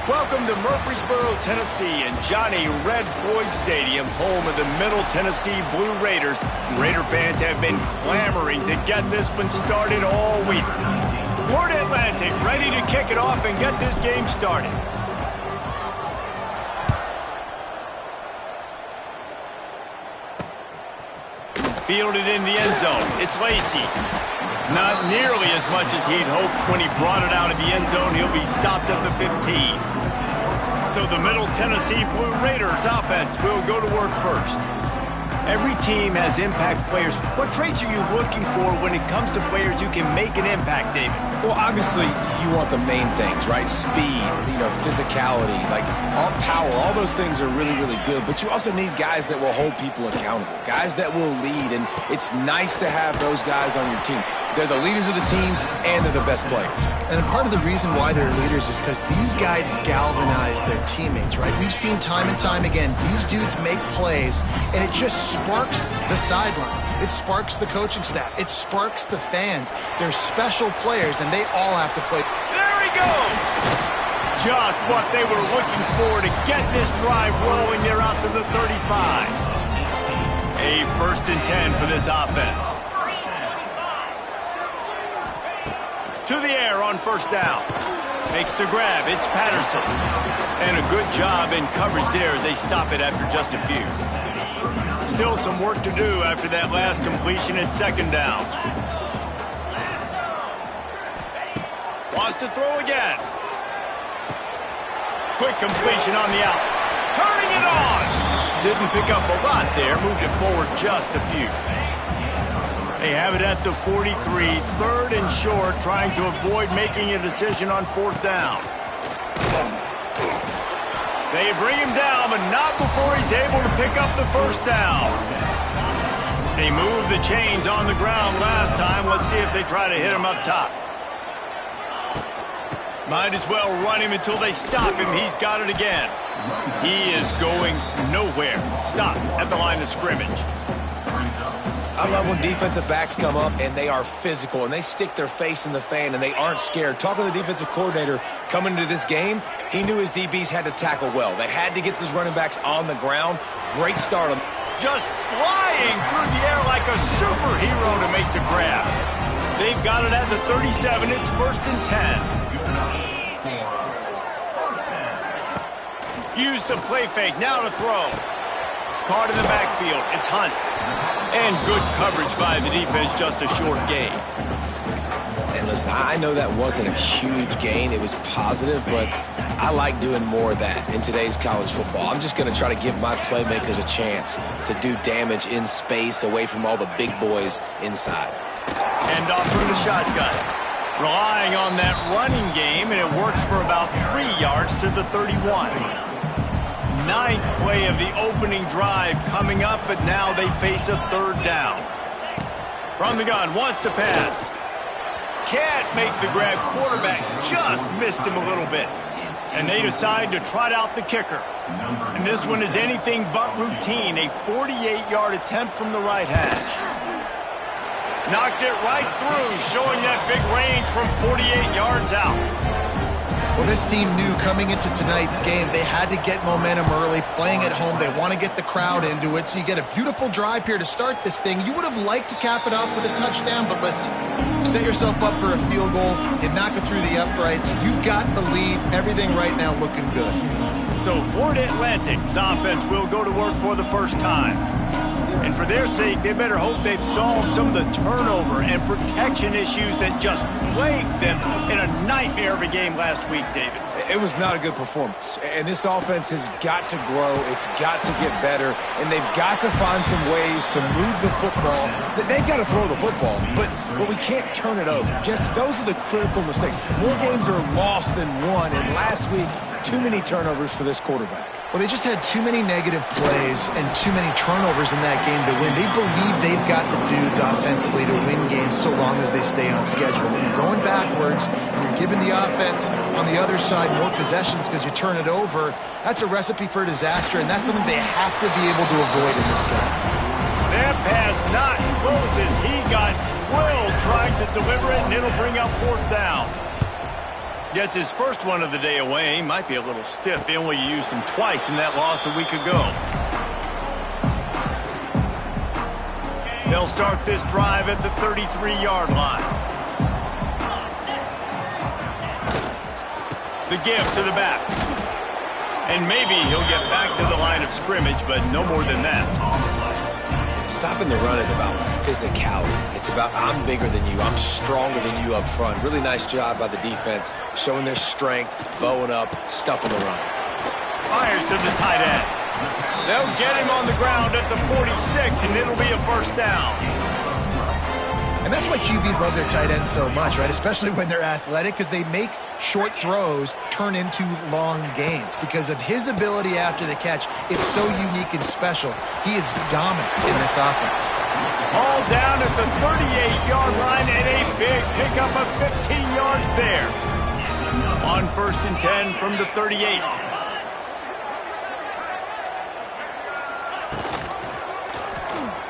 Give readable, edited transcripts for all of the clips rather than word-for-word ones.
Welcome to Murfreesboro, Tennessee, and Johnny Red Floyd Stadium, home of the Middle Tennessee Blue Raiders. Raider fans have been clamoring to get this one started all week. Florida Atlantic ready to kick it off and get this game started. Fielded in the end zone. It's Lacey. Not nearly as much as he'd hoped when he brought it out of the end zone. He'll be stopped at the 15. So the Middle Tennessee Blue Raiders offense will go to work first. Every team has impact players. What traits are you looking for when it comes to players who can make an impact, David? Well, obviously, you want the main things, right? Speed, physicality, like all power, all those things are really, really good. But you also need guys that will hold people accountable, guys that will lead. And it's nice to have those guys on your team. They're the leaders of the team, and they're the best players. And part of the reason why they're leaders is because these guys galvanize their teammates, right? We've seen time and time again, these dudes make plays, and it just sparks the sideline. It sparks the coaching staff. It sparks the fans. They're special players, and they all have to play. There he goes! Just what they were looking for to get this drive rolling. They're out to the 35. A 1st and 10 for this offense. To the air on 1st down. Makes the grab. It's Patterson. And a good job in coverage there as they stop it after just a few. Still some work to do after that last completion at 2nd down. Wants to throw again. Quick completion on the out. Turning it on. Didn't pick up a lot there. Moved it forward just a few. They have it at the 43, 3rd and short, trying to avoid making a decision on 4th down. They bring him down, but not before he's able to pick up the 1st down. They moved the chains on the ground last time. Let's see if they try to hit him up top. Might as well run him until they stop him. He's got it again. He is going nowhere. Stop at the line of scrimmage. I love when defensive backs come up and they are physical and they stick their face in the fan and they aren't scared. Talking to the defensive coordinator coming into this game, he knew his DBs had to tackle well. They had to get these running backs on the ground. Great start. Just flying through the air like a superhero to make the grab. They've got it at the 37. It's 1st and 10. Use the play fake. Now to throw. Caught in the backfield. It's Hunt. And good coverage by the defense, just a short gain. And listen, I know that wasn't a huge gain. It was positive, but I like doing more of that in today's college football. I'm just going to try to give my playmakers a chance to do damage in space away from all the big boys inside. And off from the shotgun. Relying on that running game, and it works for about 3 yards to the 31. 9th play of the opening drive coming up, but now they face a 3rd down. From the gun, wants to pass. Can't make the grab. Quarterback just missed him a little bit. And they decide to trot out the kicker. And this one is anything but routine. A 48-yard attempt from the right hash. Knocked it right through, showing that big range from 48 yards out. Well, this team knew coming into tonight's game they had to get momentum early, playing at home. They want to get the crowd into it, so you get a beautiful drive here to start this thing. You would have liked to cap it off with a touchdown, but listen, you set yourself up for a field goal, you knock it through the uprights, you've got the lead, everything right now looking good. So Florida Atlantic's offense will go to work for the 1st time. And for their sake, they better hope they've solved some of the turnover and protection issues that just plagued them in a nightmare of a game last week, David. It was not a good performance. And this offense has got to grow. It's got to get better. And they've got to find some ways to move the football. They've got to throw the football. But we can't turn it over. Just those are the critical mistakes. More games are lost than won. And last week, too many turnovers for this quarterback. Well, they just had too many negative plays and too many turnovers in that game to win. They believe they've got the dudes offensively to win games so long as they stay on schedule. When you're going backwards and you're giving the offense on the other side more possessions because you turn it over, that's a recipe for disaster, and that's something they have to be able to avoid in this game. That pass not close as he got drilled trying to deliver it, and it'll bring up 4th down. Gets his first one of the day away. Might be a little stiff. They only used him twice in that loss a week ago. They'll start this drive at the 33-yard line. The give to the back. And maybe he'll get back to the line of scrimmage, but no more than that. Stopping the run is about physicality. It's about I'm bigger than you. I'm stronger than you up front. Really nice job by the defense, showing their strength, bowing up, stuffing the run. Fires to the tight end. They'll get him on the ground at the 46, and it'll be a first down. And that's why QBs love their tight ends so much, right? Especially when they're athletic, because they make short throws turn into long gains. Because of his ability after the catch, it's so unique and special. He is dominant in this offense. All down at the 38-yard line, and a big pickup of 15 yards there. On 1st and 10 from the 38.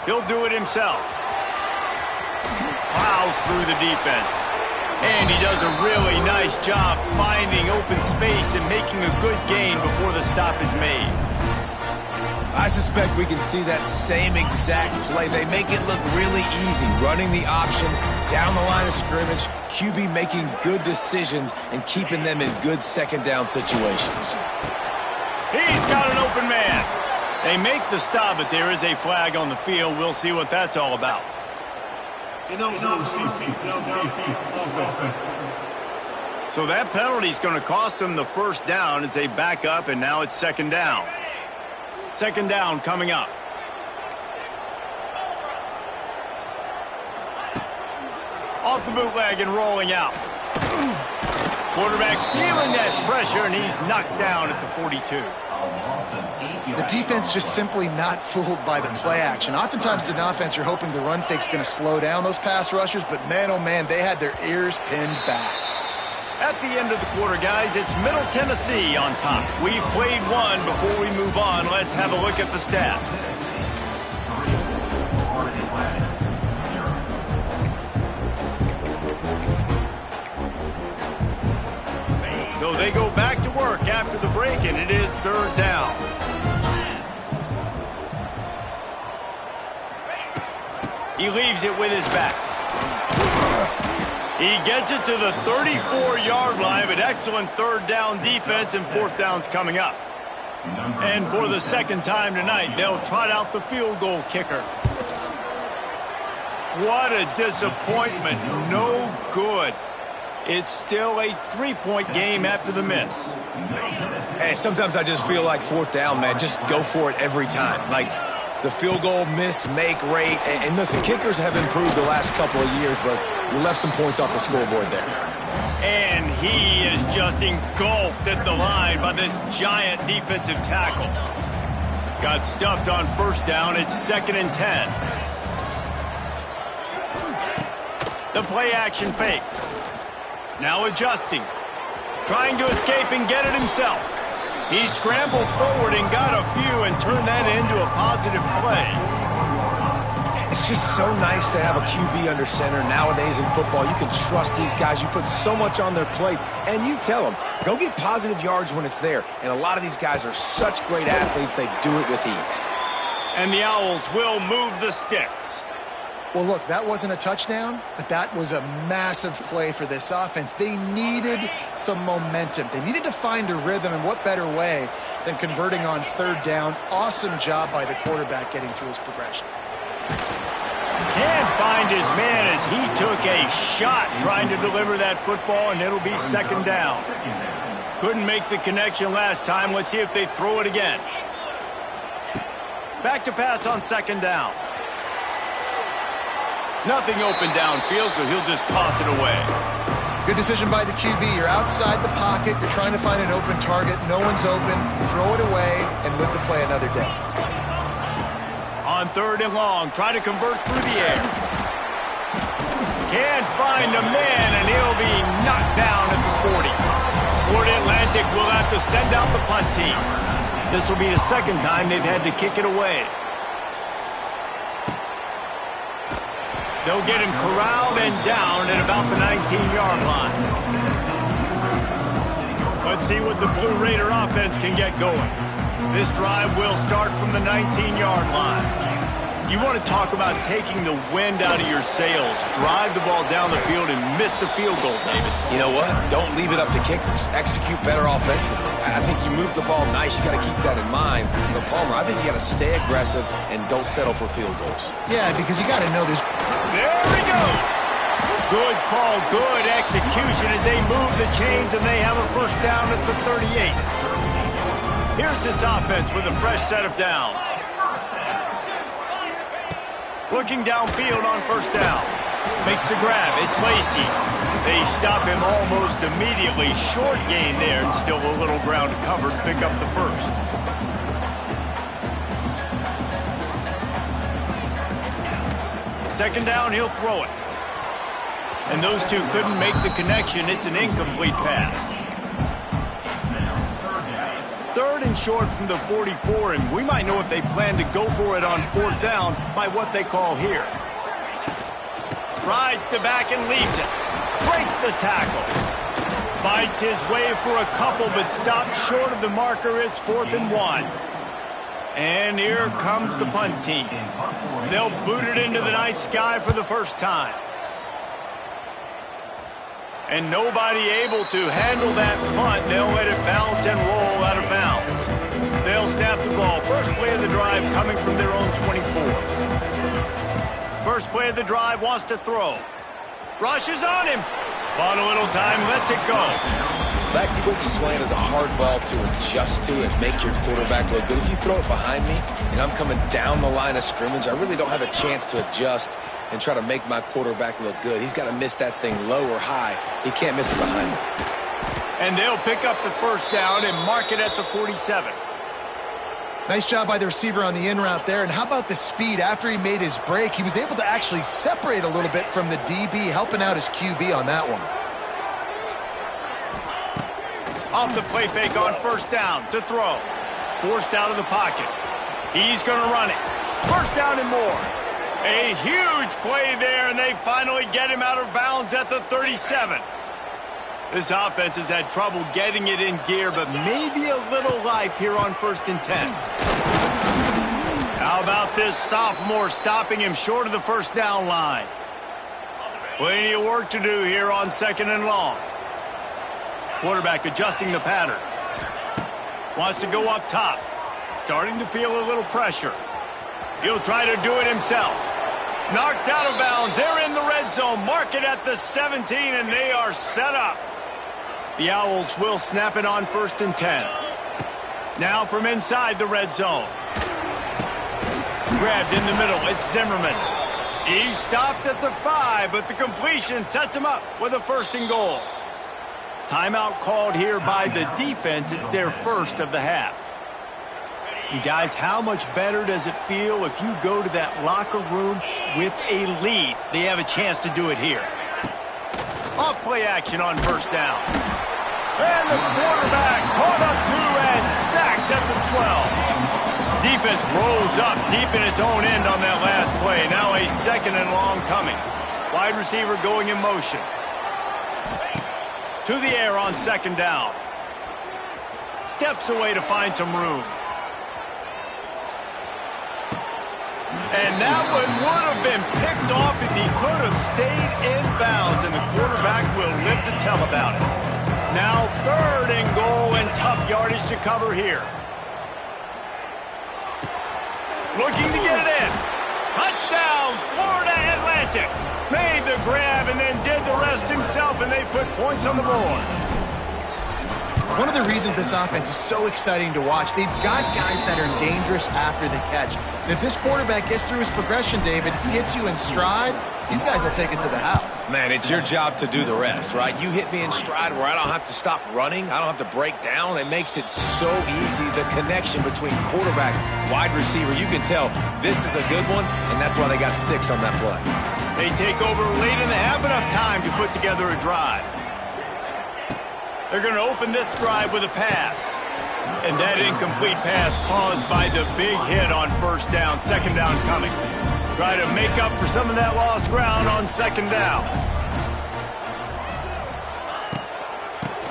He'll do it himself. Plows through the defense. And he does a really nice job finding open space and making a good gain before the stop is made. I suspect we can see that same exact play. They make it look really easy, running the option down the line of scrimmage, QB making good decisions and keeping them in good second down situations. He's got an open man. They make the stop, but there is a flag on the field. We'll see what that's all about. So that penalty is going to cost them the first down as they back up, and now it's second down. Second down coming up. Off the bootleg and rolling out. Quarterback feeling that pressure, and he's knocked down at the 42. The defense just simply not fooled by the play action. Oftentimes in offense, you're hoping the run fake's going to slow down those pass rushers, but man, oh man, they had their ears pinned back. At the end of the quarter, guys, it's Middle Tennessee on top. We've played one. Before we move on, let's have a look at the stats. So they go back to work after the break, and it is third down. He leaves it with his back. He gets it to the 34-yard line, but excellent third down defense, and fourth down's coming up. And for the second time tonight, they'll trot out the field goal kicker. What a disappointment. No good. It's still a 3-point game after the miss. Hey, sometimes I just feel like fourth down, man. Just go for it every time. Like the field goal miss-make rate. And listen, kickers have improved the last couple of years, but you left some points off the scoreboard there. And he is just engulfed at the line by this giant defensive tackle. Got stuffed on first down. It's 2nd and 10. The play action fake. Now adjusting. Trying to escape and get it himself. He scrambled forward and got a few and turned that into a positive play. It's just so nice to have a QB under center nowadays in football. You can trust these guys. You put so much on their plate, and you tell them, go get positive yards when it's there. And a lot of these guys are such great athletes, they do it with ease. And the Owls will move the sticks. Well, look, that wasn't a touchdown, but that was a massive play for this offense. They needed some momentum. They needed to find a rhythm, and what better way than converting on third down. Awesome job by the quarterback getting through his progression. Can't find his man as he took a shot trying to deliver that football, and it'll be second down. Couldn't make the connection last time. Let's see if they throw it again. Back to pass on second down. Nothing open downfield, so he'll just toss it away. Good decision by the QB. You're outside the pocket. You're trying to find an open target. No one's open. Throw it away and live to play another day. On third and long, try to convert through the air. Can't find a man, and he'll be knocked down at the 40. Florida Atlantic will have to send out the punt team. This will be the second time they've had to kick it away. They'll get him corralled and down at about the 19-yard line. see what the Blue Raider offense can get going. This drive will start from the 19-yard line. You want to talk about taking the wind out of your sails. Drive the ball down the field and miss the field goal, David. You know what? Don't leave it up to kickers. Execute better offensively. I think you move the ball nice. You got to keep that in mind. But Palmer, I think you got to stay aggressive and don't settle for field goals. Yeah, because you got to know there's... There he goes. Good call, good execution as they move the chains and they have a first down at the 38. Here's this offense with a fresh set of downs. Looking downfield on first down. Makes the grab. It's Lacy. They stop him almost immediately. Short gain there and still a little ground to cover to pick up the first. Second down, he'll throw it. And those two couldn't make the connection. It's an incomplete pass. Third and short from the 44, and we might know if they plan to go for it on fourth down by what they call here. Rides to back and leaves it. Breaks the tackle. Fights his way for a couple, but stopped short of the marker. It's 4th and 1. And here comes the punt team. They'll boot it into the night sky for the first time. And nobody able to handle that punt. They'll let it bounce and roll out of bounds. They'll snap the ball. First play of the drive coming from their own 24. First play of the drive, wants to throw. Rushes on him. Bought a little time, lets it go. That quick slant is a hard ball to adjust to and make your quarterback look good. If you throw it behind me and I'm coming down the line of scrimmage, I really don't have a chance to adjust and try to make my quarterback look good. He's got to miss that thing low or high. He can't miss it behind me. And they'll pick up the first down and mark it at the 47. Nice job by the receiver on the in route there. And how about the speed? After he made his break, he was able to actually separate a little bit from the DB, helping out his QB on that one. Off the play fake on first down to throw. Forced out of the pocket. He's going to run it. First down and more. A huge play there, and they finally get him out of bounds at the 37. This offense has had trouble getting it in gear, but maybe a little life here on 1st and 10. How about this sophomore stopping him short of the first down line? Plenty of work to do here on 2nd and long. Quarterback adjusting the pattern. Wants to go up top. Starting to feel a little pressure. He'll try to do it himself. Knocked out of bounds. They're in the red zone. Mark it at the 17, and they are set up. The Owls will snap it on 1st and 10. Now from inside the red zone. Grabbed in the middle. It's Zimmerman. He stopped at the 5, but the completion sets him up with a 1st and goal. Timeout called here by the defense. It's their first of the half. And guys, how much better does it feel if you go to that locker room with a lead? They have a chance to do it here. Off play action on first down. And the quarterback caught up to and sacked at the 12. Defense rolls up deep in its own end on that last play. Now a 2nd and long coming. Wide receiver going in motion. To the air on 2nd down. Steps away to find some room. And that one would have been picked off if he could have stayed in bounds, and the quarterback will live to tell about it. Now 3rd and goal, and tough yardage to cover here. Looking to get it in. Touchdown, Florida Atlantic. Made the grab and then did the rest himself, and they put points on the board. One of the reasons this offense is so exciting to watch, they've got guys that are dangerous after the catch. And if this quarterback gets through his progression, David, hits you in stride, these guys will take it to the house. Man, it's your job to do the rest, right? You hit me in stride where I don't have to stop running. I don't have to break down. It makes it so easy. The connection between quarterback, wide receiver, you can tell this is a good one, and that's why they got 6 on that play. They take over late in the half, enough time to put together a drive. They're going to open this drive with a pass. And that incomplete pass caused by the big hit on first down. 2nd down coming. Try to make up for some of that lost ground on 2nd down.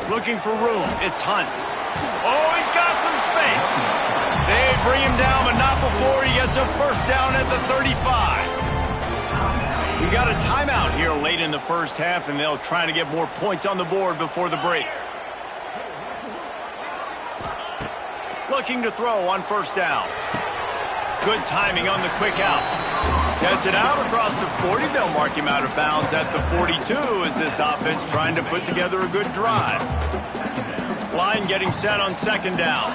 Looking for room. It's Hunt. Oh, he's got some space. They bring him down, but not before he gets a first down at the 35. We got a timeout here late in the first half, and they'll try to get more points on the board before the break. Looking to throw on first down. Good timing on the quick out. Gets it out across the 40. They'll mark him out of bounds at the 42 as this offense trying to put together a good drive. Line getting set on second down.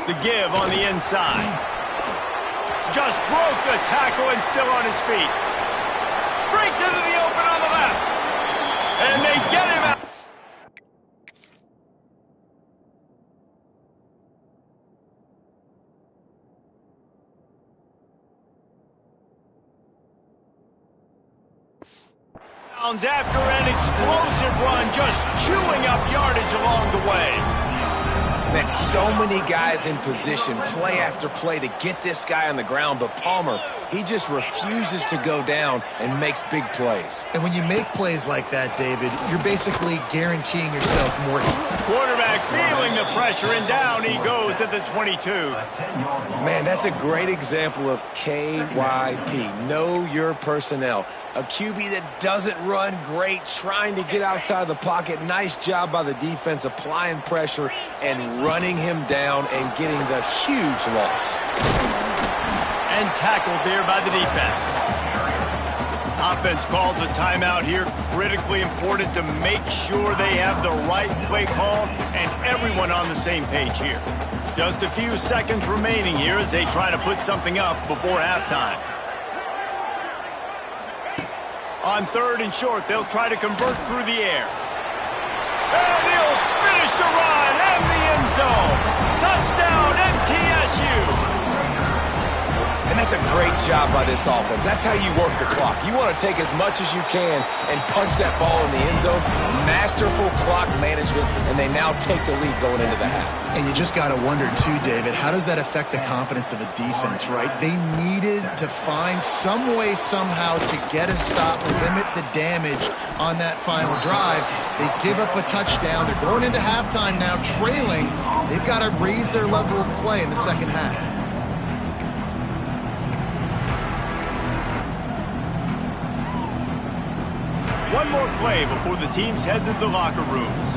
The give on the inside. Just broke the tackle and still on his feet. Breaks into the open on the left. And they get him out. After an explosive run, just chewing up yardage along the way. Man, so many guys in position, play after play to get this guy on the ground, but Palmer, he just refuses to go down and makes big plays. And when you make plays like that, David, you're basically guaranteeing yourself more. Quarterback feeling the pressure, and down he goes at the 22. Man, that's a great example of KYP, know your personnel. A QB that doesn't run great, trying to get outside the pocket. Nice job by the defense applying pressure and running him down and getting the huge loss. And tackled there by the defense. Offense calls a timeout here. Critically important to make sure they have the right play call and everyone on the same page here. Just a few seconds remaining here as they try to put something up before halftime. On third and short, they'll try to convert through the air. And he'll finish the run and the end zone. Touchdown, MTSU. And that's a great job by this offense. That's how you work the clock. You want to take as much as you can and punch that ball in the end zone. Masterful clock management, and they now take the lead going into the half. And you just got to wonder, too, David, how does that affect the confidence of a defense, right? They needed to find some way, somehow, to get a stop, limit the damage on that final drive. They give up a touchdown. They're going into halftime now, trailing. They've got to raise their level of play in the second half. One more play before the teams head to the locker rooms.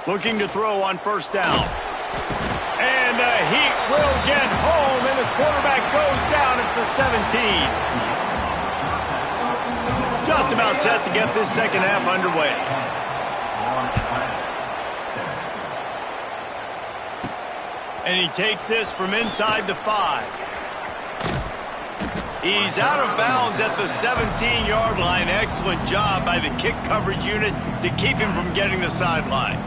Looking to throw on first down. And he will get home, and the quarterback goes down at the 17. Just about set to get this second half underway. And he takes this from inside the 5. He's out of bounds at the 17-yard line. Excellent job by the kick coverage unit to keep him from getting the sideline.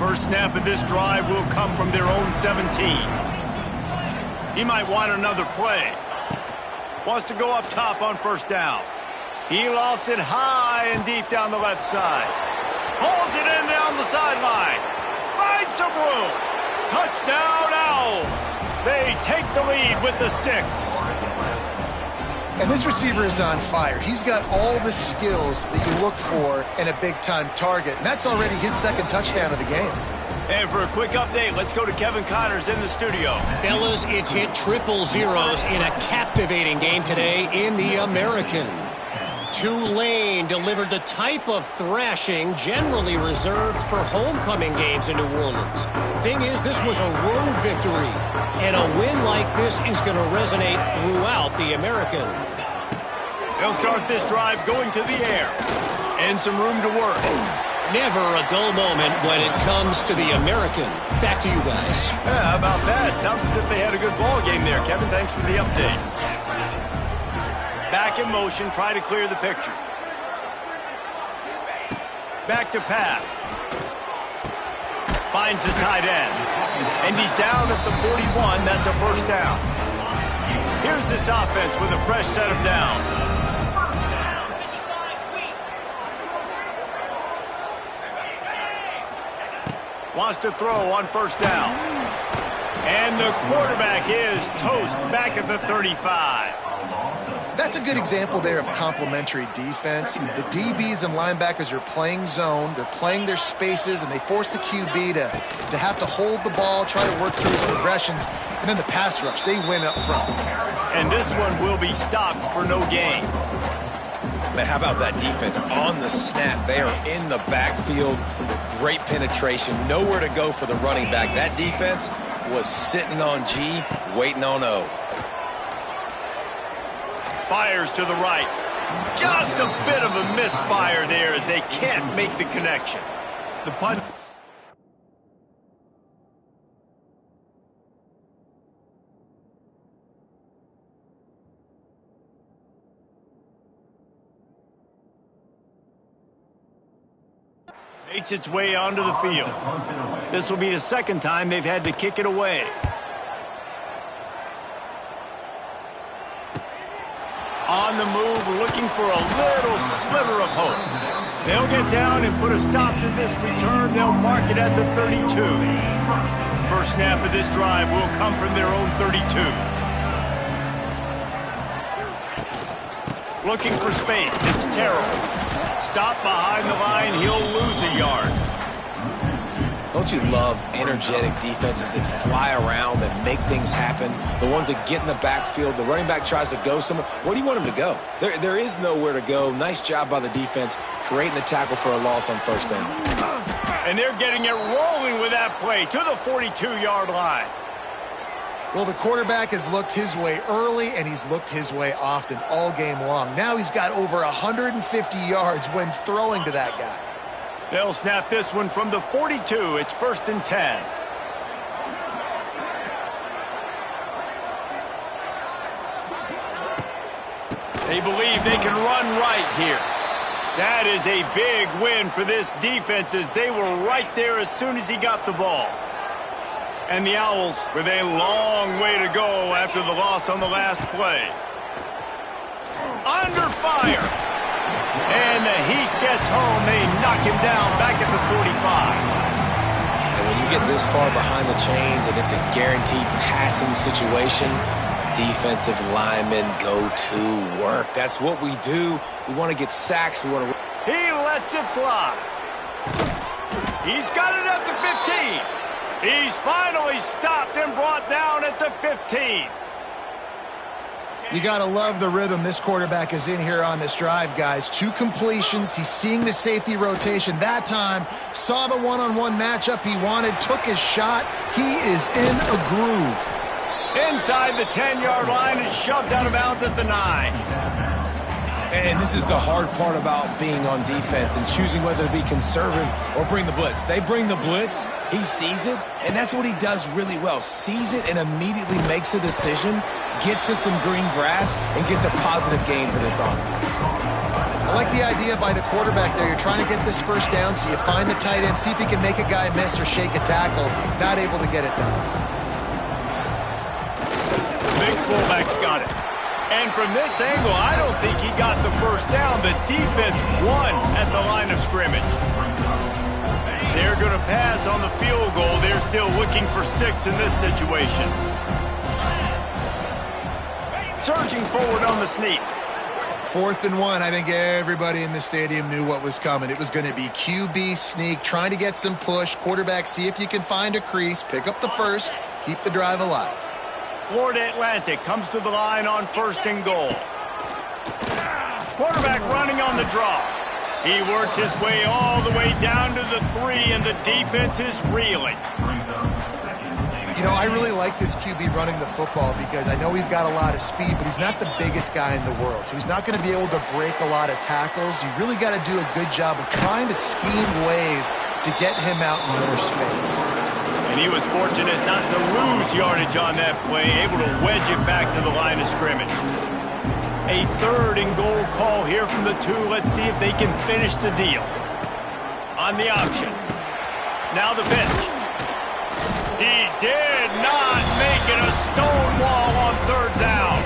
First snap of this drive will come from their own 17. He might want another play. Wants to go up top on first down. He lofts it high and deep down the left side. Pulls it in down the sideline. Finds some room. Touchdown Owls. They take the lead with the 6. And this receiver is on fire. He's got all the skills that you look for in a big-time target, and that's already his second touchdown of the game. And for a quick update, let's go to Kevin Connors in the studio. Fellas, it's hit triple zeros in a captivating game today in the American. Tulane delivered the type of thrashing generally reserved for homecoming games in New Orleans. Thing is, this was a road victory, and a win like this is going to resonate throughout the American. They'll start this drive going to the air, and some room to work. Never a dull moment when it comes to the American. Back to you guys. Yeah, how about that? Sounds as if they had a good ball game there, Kevin. Thanks for the update. Back in motion, try to clear the picture. Back to pass. Finds the tight end. And he's down at the 41. That's a first down. Here's this offense with a fresh set of downs. Wants to throw on first down. And the quarterback is toast back at the 35. That's a good example there of complementary defense. The DBs and linebackers are playing zone. They're playing their spaces, and they force the QB to have to hold the ball, try to work through his progressions. And then the pass rush, they win up front. And this one will be stopped for no gain. Man, how about that defense on the snap? They are in the backfield with great penetration. Nowhere to go for the running back. That defense was sitting on G, waiting on O. Fires to the right. Just a bit of a misfire there as they can't make the connection. The punt. Makes its way onto the field. This will be the second time they've had to kick it away. On the move, looking for a little sliver of hope. They'll get down and put a stop to this return. They'll mark it at the 32. First snap of this drive will come from their own 32. Looking for space. It's terrible. Stop behind the line. He'll lose a yard. Don't you love energetic defenses that fly around and make things happen? The ones that get in the backfield, the running back tries to go somewhere. Where do you want him to go? There is nowhere to go. Nice job by the defense creating the tackle for a loss on first down. And they're getting it rolling with that play to the 42-yard line. Well, the quarterback has looked his way early, and he's looked his way often all game long. Now he's got over 150 yards when throwing to that guy. They'll snap this one from the 42. It's 1st and 10. They believe they can run right here. That is a big win for this defense as they were right there as soon as he got the ball. And the Owls with a long way to go after the loss on the last play. Under fire. And the Heat gets home. They knock him down back at the 45. And when you get this far behind the chains and it's a guaranteed passing situation, defensive linemen go to work. That's what we do. We want to get sacks. We want to. He lets it fly. He's got it at the 15. He's finally stopped and brought down at the 15. You got to love the rhythm this quarterback is in here on this drive, guys. 2 completions. He's seeing the safety rotation that time. Saw the one-on-one matchup he wanted. Took his shot. He is in a groove. Inside the 10-yard line is shoved out of bounds at the 9. And this is the hard part about being on defense and choosing whether to be conservative or bring the blitz. They bring the blitz, he sees it, and that's what he does really well. Sees it and immediately makes a decision, gets to some green grass, and gets a positive gain for this offense. I like the idea by the quarterback there. You're trying to get this first down, so you find the tight end, see if he can make a guy miss or shake a tackle. Not able to get it done. Big fullback's got it. And from this angle, I don't think he got the first down. The defense won at the line of scrimmage. They're going to pass on the field goal. They're still looking for 6 in this situation. Surging forward on the sneak. 4th and 1. I think everybody in the stadium knew what was coming. It was going to be QB sneak, trying to get some push. Quarterback, see if you can find a crease. Pick up the first. Keep the drive alive. Florida Atlantic comes to the line on 1st and goal. Quarterback running on the draw. He works his way all the way down to the 3, and the defense is reeling. You know, I really like this QB running the football because I know he's got a lot of speed, but he's not the biggest guy in the world. So he's not going to be able to break a lot of tackles. You really got to do a good job of trying to scheme ways to get him out in more space. And he was fortunate not to lose yardage on that play, able to wedge it back to the line of scrimmage. A 3rd and goal call here from the 2. Let's see if they can finish the deal. On the option. Now the pitch. He did not make it. A stone wall on 3rd down.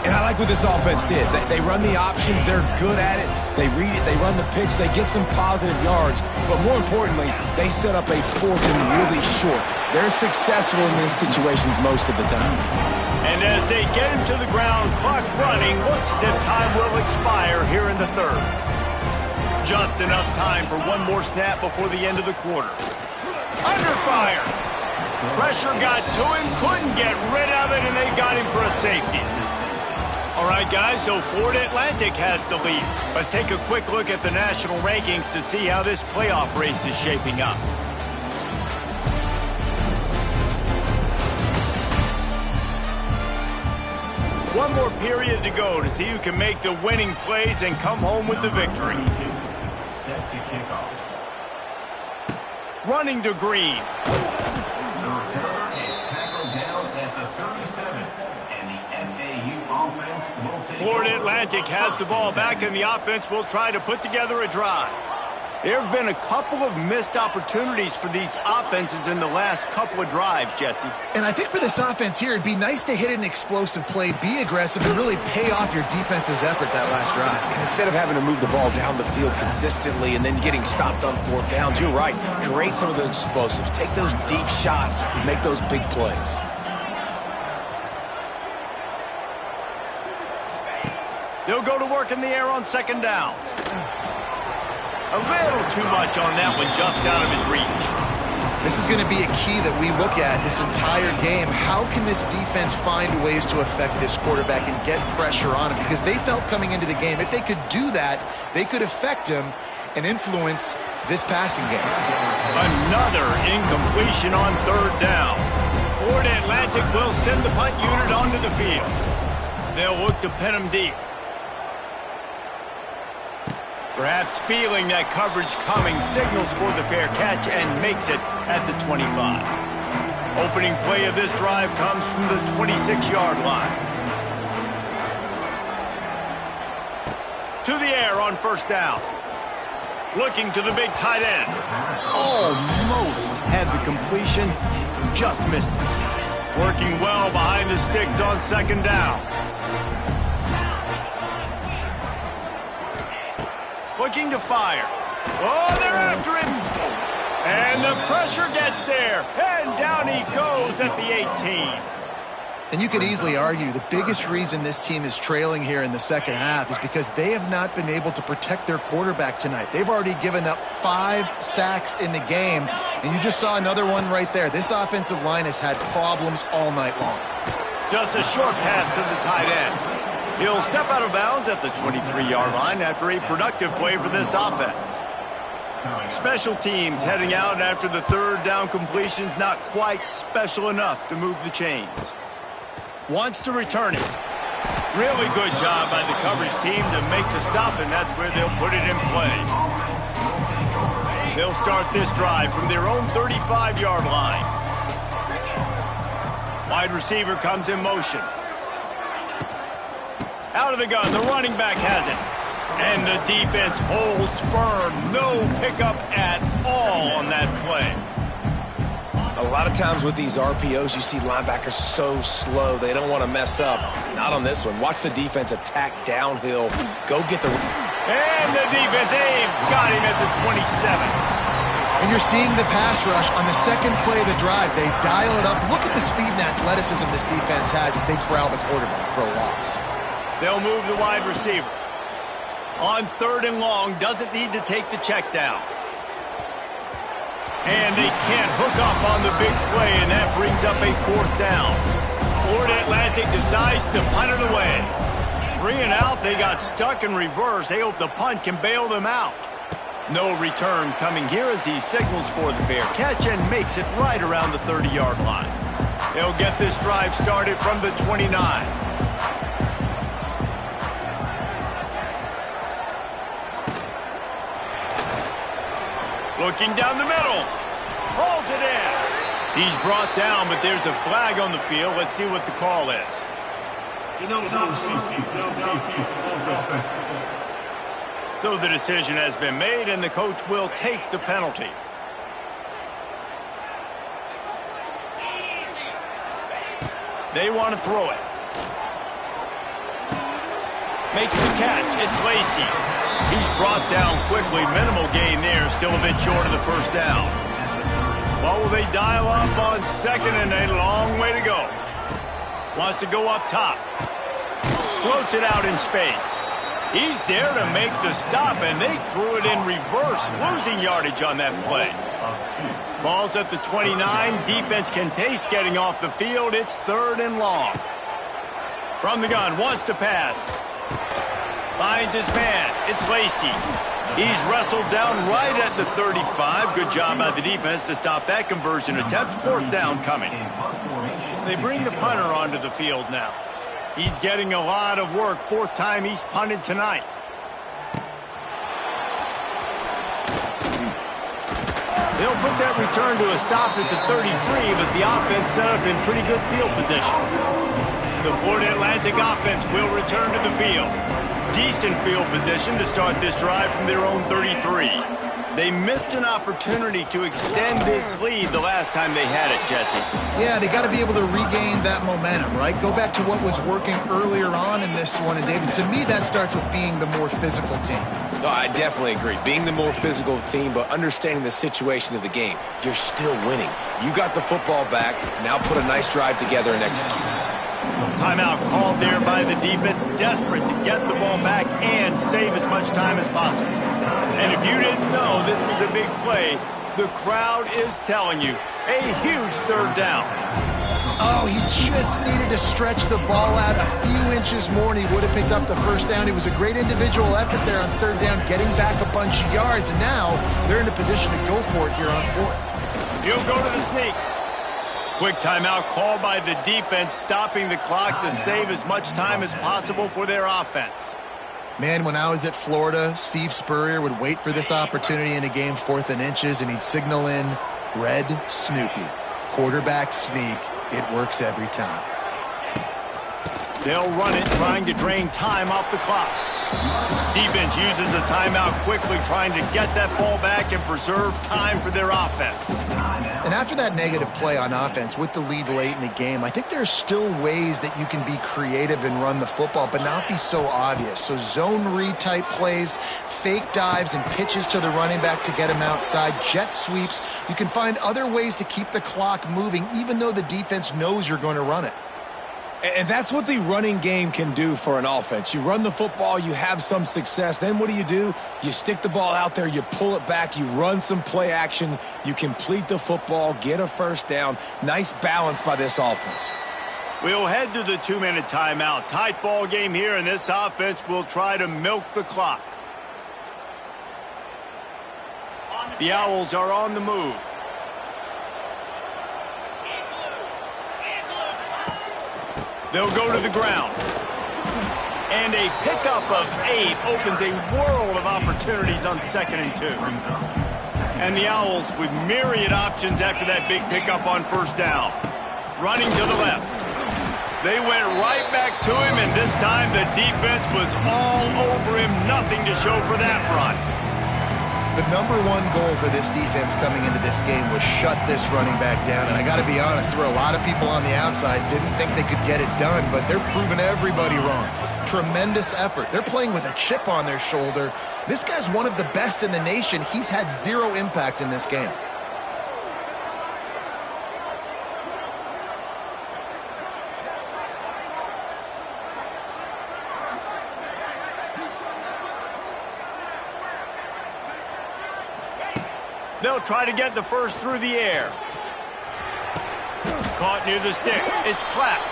And I like what this offense did. They run the option. They're good at it. They read it. They run the pitch. They get some positive yards. But more importantly, they set up a fourth and really short. They're successful in these situations most of the time. And as they get him to the ground, clock running, looks as if time will expire here in the third. Just enough time for one more snap before the end of the quarter. Under fire. Pressure got to him, couldn't get rid of it, and they got him for a safety. All right, guys, so Florida Atlantic has the lead. Let's take a quick look at the national rankings to see how this playoff race is shaping up. One more period to go to see who can make the winning plays and come home with the victory. Set to kick off. Running to Green. The returner is tackled down at the 37, and the FAU offense will take Florida Atlantic has the ball back, and the offense will try to put together a drive. There have been a couple of missed opportunities for these offenses in the last couple of drives, Jesse. And I think for this offense here, it'd be nice to hit an explosive play, be aggressive, and really pay off your defense's effort that last drive. And instead of having to move the ball down the field consistently and then getting stopped on fourth downs, you're right. Create some of those explosives. Take those deep shots. Make those big plays. They'll go to work in the air on second down. A little too much on that one, just out of his reach. This is going to be a key that we look at this entire game. How can this defense find ways to affect this quarterback and get pressure on him? Because they felt coming into the game, if they could do that, they could affect him and influence this passing game. Another incompletion on third down. Florida Atlantic will send the punt unit onto the field. They'll look to pin him deep. Perhaps feeling that coverage coming, signals for the fair catch and makes it at the 25. Opening play of this drive comes from the 26-yard line. To the air on first down. Looking to the big tight end. Almost had the completion, just missed it. Working well behind the sticks on second down. Looking to fire. Oh, they're after him. And the pressure gets there. And down he goes at the 18. And you could easily argue the biggest reason this team is trailing here in the second half is because they have not been able to protect their quarterback tonight. They've already given up 5 sacks in the game, and you just saw another one right there. This offensive line has had problems all night long. Just a short pass to the tight end. He'll step out of bounds at the 23-yard line after a productive play for this offense. Special teams heading out after the third down completion's not quite special enough to move the chains. Wants to return it. Really good job by the coverage team to make the stop, and that's where they'll put it in play. They'll start this drive from their own 35-yard line. Wide receiver comes in motion. Out of the gun, the running back has it. And the defense holds firm. No pickup at all on that play. A lot of times with these RPOs, you see linebackers so slow, they don't want to mess up. Not on this one. Watch the defense attack downhill. Go get the... And the defense, got him at the 27. And you're seeing the pass rush on the second play of the drive. They dial it up. Look at the speed and athleticism this defense has as they corral the quarterback for a loss. They'll move the wide receiver. On third and long, doesn't need to take the check down. And they can't hook up on the big play, and that brings up a fourth down. Florida Atlantic decides to punt it away. 3 and out, they got stuck in reverse. They hope the punt can bail them out. No return coming here as he signals for the fair catch and makes it right around the 30-yard line. They'll get this drive started from the 29. Looking down the middle. Hauls it in. He's brought down, but there's a flag on the field. Let's see what the call is. So the decision has been made, and the coach will take the penalty. They want to throw it. Makes the catch. It's Lacy. He's brought down quickly. Minimal gain there. Still a bit short of the first down. Well, will they dial up on second and a long way to go? Wants to go up top. Floats it out in space. He's there to make the stop, and they threw it in reverse, losing yardage on that play. Ball's at the 29. Defense can taste getting off the field. It's 3rd and long. From the gun, wants to pass. Finds his man. It's Lacy. He's wrestled down right at the 35. Good job by the defense to stop that conversion attempt. 4th down coming. They bring the punter onto the field now. He's getting a lot of work. 4th time he's punted tonight. They'll put that return to a stop at the 33, but the offense set up in pretty good field position. The Florida Atlantic offense will return to the field. Decent field position to start this drive from their own 33. They missed an opportunity to extend this lead the last time they had it, Jesse. Yeah, they got to be able to regain that momentum, right? Go back to what was working earlier on in this one. And, David, to me, that starts with being the more physical team. No, I definitely agree. Being the more physical team, but understanding the situation of the game. You're still winning. You got the football back. Now put a nice drive together and execute. Timeout called there by the defense, desperate to get the ball back and save as much time as possible. And if you didn't know this was a big play, the crowd is telling you, a huge 3rd down. Oh, he just needed to stretch the ball out a few inches more, and he would have picked up the 1st down. It was a great individual effort there on 3rd down, getting back a bunch of yards, and now they're in a position to go for it here on 4th. He'll go to the sneak. Quick timeout called by the defense, stopping the clock to save as much time as possible for their offense. Man, when I was at Florida, Steve Spurrier would wait for this opportunity in a game 4th and inches, and he'd signal in Red Snoopy. Quarterback sneak. It works every time. They'll run it, trying to drain time off the clock. Defense uses a timeout quickly, trying to get that ball back and preserve time for their offense. And after that negative play on offense with the lead late in the game, I think there's still ways that you can be creative and run the football, but not be so obvious. So zone read type plays, fake dives and pitches to the running back to get him outside, jet sweeps. You can find other ways to keep the clock moving, even though the defense knows you're going to run it. And that's what the running game can do for an offense. You run the football, you have some success. Then what do? You stick the ball out there, you pull it back, you run some play action, you complete the football, get a 1st down. Nice balance by this offense. We'll head to the 2-minute timeout. Tight ball game here, and this offense will try to milk the clock. The Owls are on the move. They'll go to the ground. And a pickup of 8 opens a world of opportunities on 2nd and 2. And the Owls with myriad options after that big pickup on 1st down. Running to the left. They went right back to him, and this time the defense was all over him. Nothing to show for that run. The #1 goal for this defense coming into this game was shut this running back down. And I got to be honest, there were a lot of people on the outside didn't think they could get it done, but they're proving everybody wrong. Tremendous effort. They're playing with a chip on their shoulder. This guy's one of the best in the nation. He's had 0 impact in this game. They'll try to get the first through the air. Caught near the sticks. It's clapped.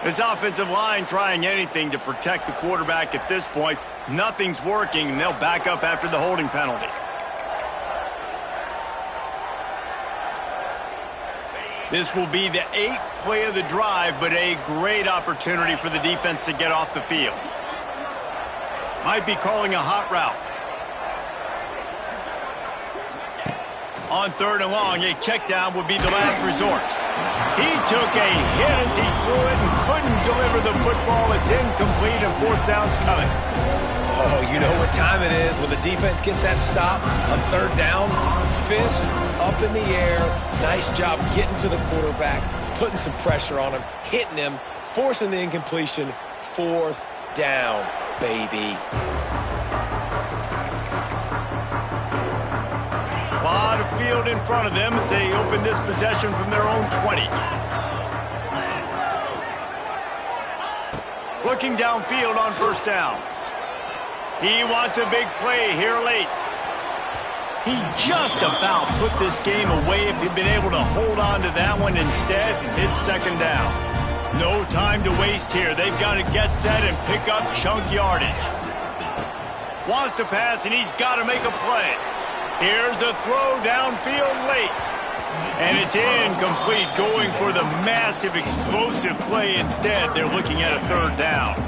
This offensive line trying anything to protect the quarterback at this point. Nothing's working, and they'll back up after the holding penalty. This will be the 8th play of the drive, but a great opportunity for the defense to get off the field. Might be calling a hot route. On 3rd and long, a check down would be the last resort. He took a hit as he threw it and couldn't deliver the football. It's incomplete, and 4th down's coming. Oh, you know what time it is when the defense gets that stop on third down, fist up in the air. Nice job getting to the quarterback, putting some pressure on him, hitting him, forcing the incompletion. Fourth down, baby. A lot of field in front of them as they open this possession from their own 20. Looking downfield on first down. He wants a big play here late. He just about put this game away if he'd been able to hold on to that one. Instead, it's second down. No time to waste here. They've got to get set and pick up chunk yardage. Wants to pass, and he's got to make a play. Here's a throw downfield late. And it's incomplete, going for the massive explosive play instead. They're looking at a third down.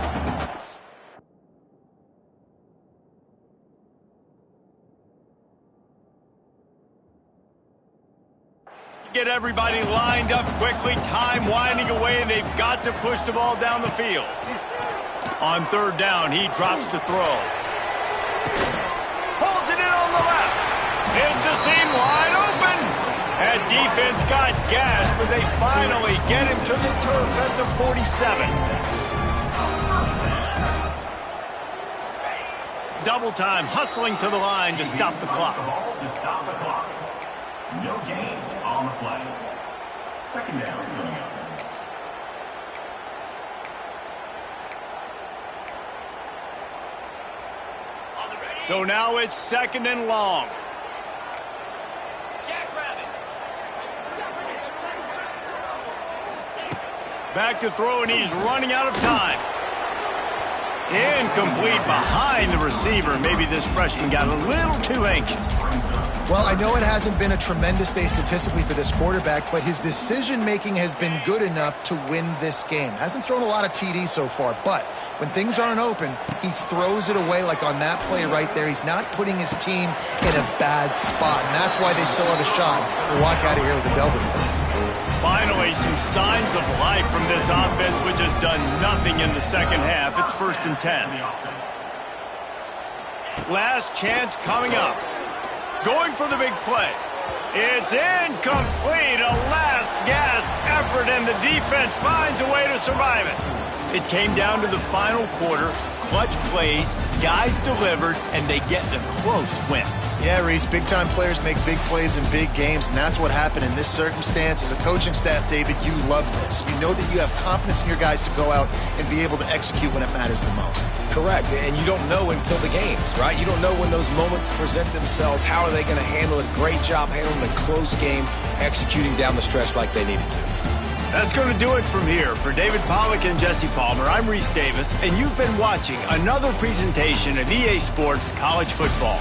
Get everybody lined up quickly, time winding away, and they've got to push the ball down the field. On third down, he drops to throw. Pulls it in on the left. It's a seam wide open. That defense got gashed, but they finally get him to the turf at the 47. Double time, hustling to the line to stop the clock. No gain on the play. Second down coming up. So now it's second and long. Back to throw, and he's running out of time. Incomplete behind the receiver. Maybe this freshman got a little too anxious. Well, I know it hasn't been a tremendous day statistically for this quarterback, but his decision-making has been good enough to win this game. Hasn't thrown a lot of TDs so far, but when things aren't open, he throws it away like on that play right there. He's not putting his team in a bad spot, and that's why they still have a shot to walk out of here with a W. Finally, some signs of life from this offense, which has done nothing in the second half. It's 1st and 10. Last chance coming up. Going for the big play. It's incomplete. A last gasp effort, and the defense finds a way to survive it. It came down to the final quarter. Clutch plays, guys delivered, and they get a close win. Yeah, Reese, big-time players make big plays in big games, and that's what happened in this circumstance. As a coaching staff, David, you love this. You know that you have confidence in your guys to go out and be able to execute when it matters the most. Correct, and you don't know until the games, right? You don't know when those moments present themselves. How are they going to handle it? Great job handling a close game, executing down the stretch like they needed to. That's going to do it from here. For David Pollack and Jesse Palmer, I'm Reese Davis, and you've been watching another presentation of EA Sports College Football.